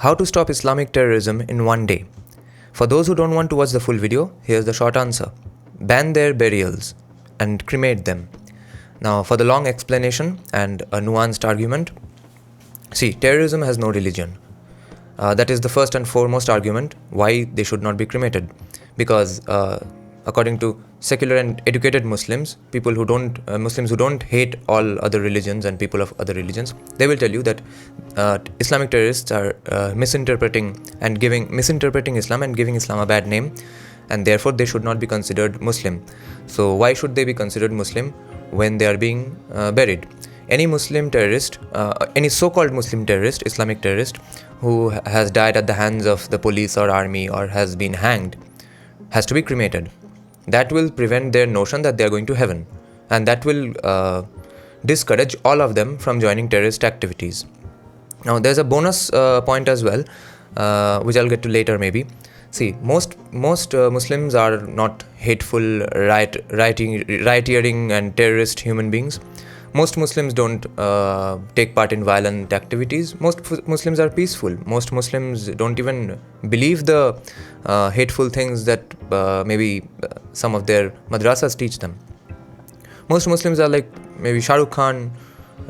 How to stop Islamic terrorism in one day? For those who don't want to watch the full video, here's the short answer. Ban their burials and cremate them. Now, for the long explanation and a nuanced argument, see, terrorism has no religion. That is the first and foremost argument why they should not be cremated. Because according to secular and educated Muslims, Muslims who don't hate all other religions and people of other religions, they will tell you that Islamic terrorists are misinterpreting Islam and giving Islam a bad name, and therefore they should not be considered Muslim. So why should they be considered Muslim when they are being buried? Any Muslim terrorist, any so-called Muslim terrorist, Islamic terrorist, who has died at the hands of the police or army or has been hanged, has to be cremated. That will prevent their notion that they are going to heaven, and that will discourage all of them from joining terrorist activities. Now, there's a bonus point as well, which I'll get to later maybe. See, most Muslims are not hateful, rioteering and terrorist human beings. Most Muslims don't take part in violent activities. Most Muslims are peaceful. Most Muslims don't even believe the hateful things that maybe some of their madrasas teach them. Most Muslims are like maybe Shah Rukh Khan,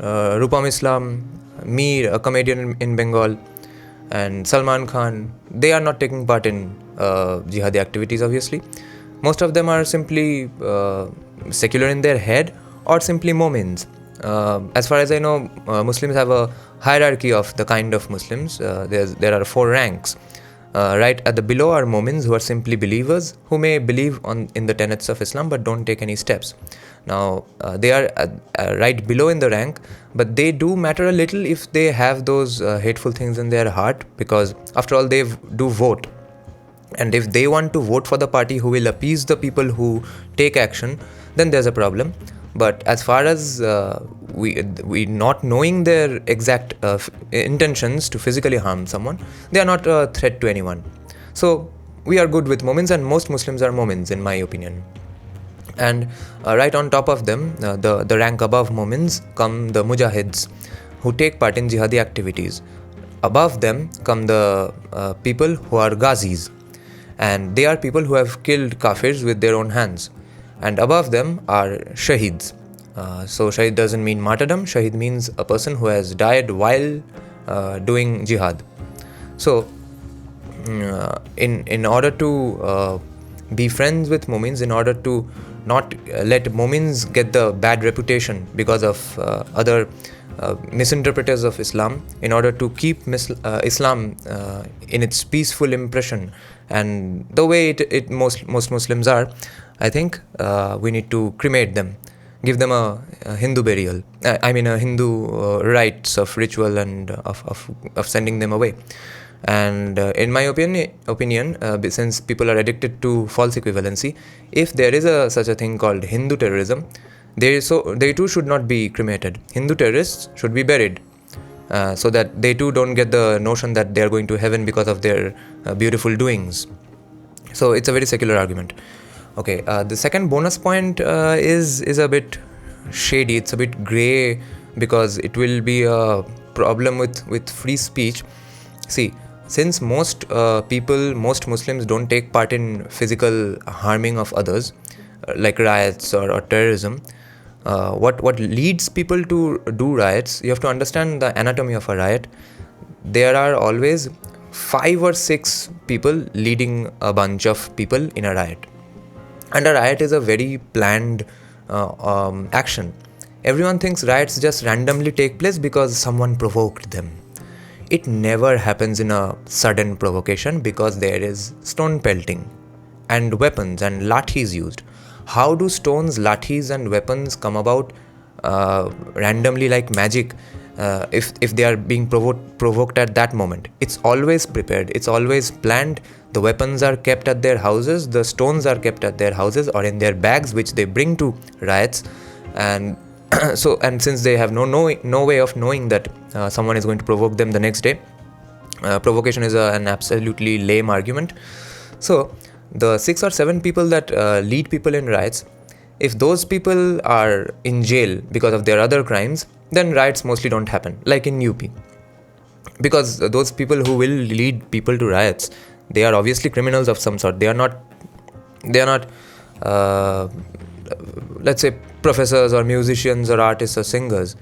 Rupam Islam, me, a comedian in Bengal, and Salman Khan. They are not taking part in jihadi activities, obviously. Most of them are simply secular in their head, or simply Momins. As far as I know, Muslims have a hierarchy of the kind of Muslims. There are 4 ranks. Right at the below are Momins, who are simply believers, who may believe in the tenets of Islam but don't take any steps. Now, they are right below in the rank, but they do matter a little if they have those hateful things in their heart, because after all, they do vote. And if they want to vote for the party who will appease the people who take action, then there's a problem. But as far as we not knowing their exact intentions to physically harm someone, they are not a threat to anyone. So we are good with Momins, and most Muslims are Momins, in my opinion. And right on top of them, the rank above Momins, come the Mujahids, who take part in jihadi activities. Above them come the people who are Ghazis, and they are people who have killed Kafirs with their own hands. And above them are Shaheeds. So Shaheed doesn't mean martyrdom. Shaheed means a person who has died while doing jihad. So in order to be friends with Momins, in order to not let Momins get the bad reputation because of other misinterpreters of Islam, in order to keep Islam in its peaceful impression and the way most Muslims are, I think we need to cremate them, give them a Hindu burial. A Hindu rites of ritual and of sending them away. And in my opinion, since people are addicted to false equivalency, if there is such a thing called Hindu terrorism, they too should not be cremated. Hindu terrorists should be buried, so that they too don't get the notion that they are going to heaven because of their beautiful doings. So it's a very secular argument. Okay, the second bonus point is a bit shady. It's a bit grey, because it will be a problem with free speech. See, since most Muslims don't take part in physical harming of others, like riots or terrorism, what leads people to do riots? You have to understand the anatomy of a riot. There are always 5 or 6 people leading a bunch of people in a riot. And a riot is a very planned action. Everyone thinks riots just randomly take place because someone provoked them. It never happens in a sudden provocation, because there is stone pelting and weapons and lathis used. How do stones, lathis and weapons come about randomly like magic if they are being provoked at that moment? It's always prepared. It's always planned. The weapons are kept at their houses. The stones are kept at their houses or in their bags, which they bring to riots. And since they have no way of knowing that someone is going to provoke them the next day, provocation is an absolutely lame argument. So the 6 or 7 people that lead people in riots, if those people are in jail because of their other crimes, then riots mostly don't happen, like in UP. because those people who will lead people to riots, they are obviously criminals of some sort. They are not let's say professors or musicians or artists or singers.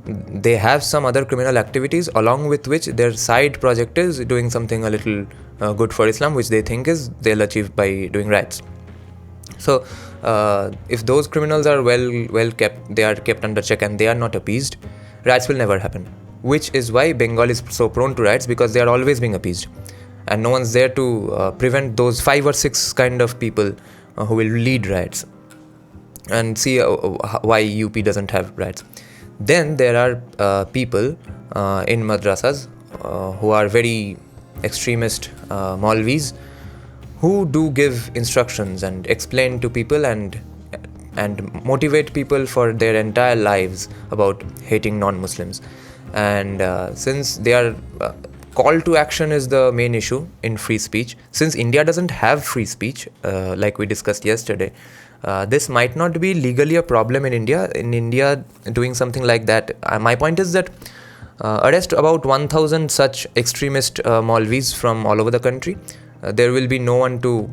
They have some other criminal activities along with which their side project is doing something a little good for Islam, which they think is they'll achieve by doing riots. So if those criminals are well kept, they are kept under check and they are not appeased, riots will never happen. Which is why Bengal is so prone to riots, because they are always being appeased, and no one's there to prevent those 5 or 6 kind of people who will lead riots. And see why UP doesn't have riots. Then there are people in madrasas who are very extremist Maulvis, who do give instructions and explain to people and motivate people for their entire lives about hating non-Muslims. And since they are call to action is the main issue in free speech, since India doesn't have free speech, like we discussed yesterday, this might not be legally a problem in India. In India, doing something like that, my point is that arrest about 1,000 such extremist Maulvis from all over the country. There will be no one to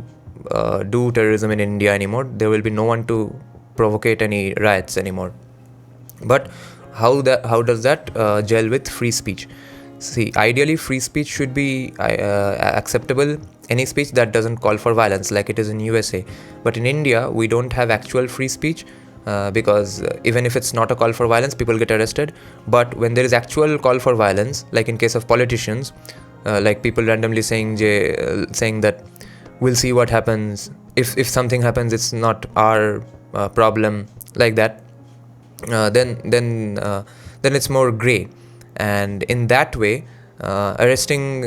do terrorism in India anymore. There will be no one to provocate any riots anymore. But how does that gel with free speech? See, ideally free speech should be acceptable, any speech that doesn't call for violence, like it is in USA. But in India, we don't have actual free speech, because even if it's not a call for violence, people get arrested. But when there is actual call for violence, like in case of politicians, like people randomly saying that we'll see what happens, if something happens, it's not our problem, like that, then it's more grey. And in that way, arresting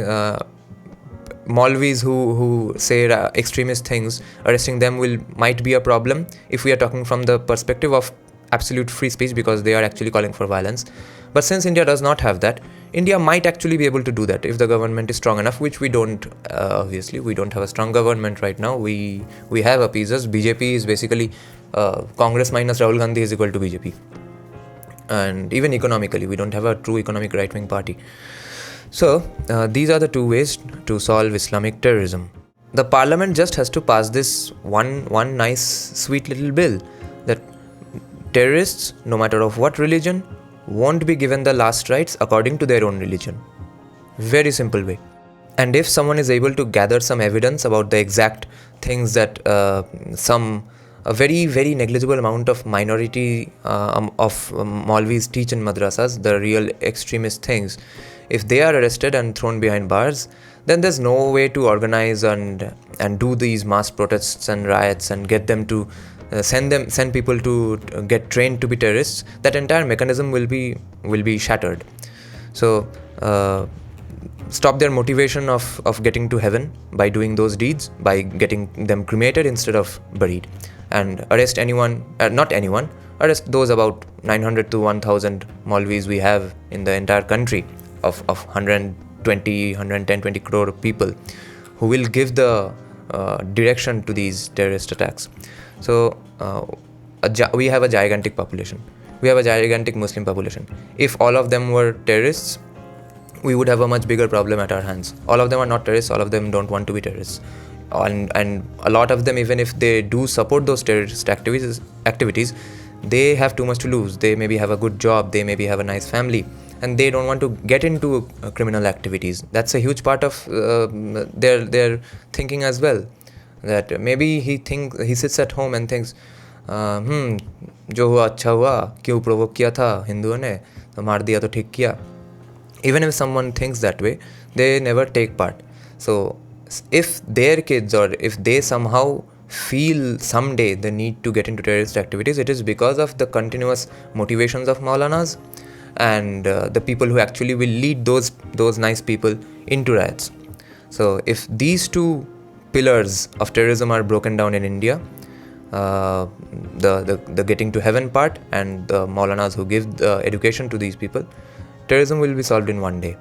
Maulvis who say extremist things, arresting them might be a problem if we are talking from the perspective of absolute free speech, because they are actually calling for violence. But since India does not have that, India might actually be able to do that if the government is strong enough, which we don't. Obviously, we don't have a strong government right now. We have appeasers. BJP is basically Congress minus Rahul Gandhi is equal to BJP. And even economically, we don't have a true economic right-wing party. So these are the two ways to solve Islamic terrorism. The parliament just has to pass this one nice sweet little bill that terrorists, no matter of what religion, won't be given the last rites according to their own religion. Very simple way. And if someone is able to gather some evidence about the exact things that a very, very negligible amount of minority of Maulvis teach in madrasas, the real extremist things, if they are arrested and thrown behind bars, then there's no way to organize and do these mass protests and riots and get them to send people to get trained to be terrorists. That entire mechanism will be shattered. So stop their motivation of getting to heaven by doing those deeds, by getting them cremated instead of buried. And arrest anyone, not anyone, arrest those about 900 to 1,000 Maulvis we have in the entire country of 110, 20 crore people who will give the direction to these terrorist attacks. So we have a gigantic population. We have a gigantic Muslim population. If all of them were terrorists, we would have a much bigger problem at our hands. All of them are not terrorists. All of them don't want to be terrorists. And a lot of them, even if they do support those terrorist activities, they have too much to lose. They maybe have a good job, they maybe have a nice family, and they don't want to get into criminal activities. That's a huge part of their thinking as well. That maybe he sits at home and thinks, जो हुआ अच्छा हुआ, क्यों provoke किया था हिंदुओं ने, तो मार दिया तो ठीक किया. Even if someone thinks that way, they never take part. So if their kids, or if they somehow feel someday the need to get into terrorist activities, it is because of the continuous motivations of Maulanas and the people who actually will lead those nice people into riots. So if these two pillars of terrorism are broken down in India, the getting to heaven part and the Maulanas who give the education to these people, terrorism will be solved in one day.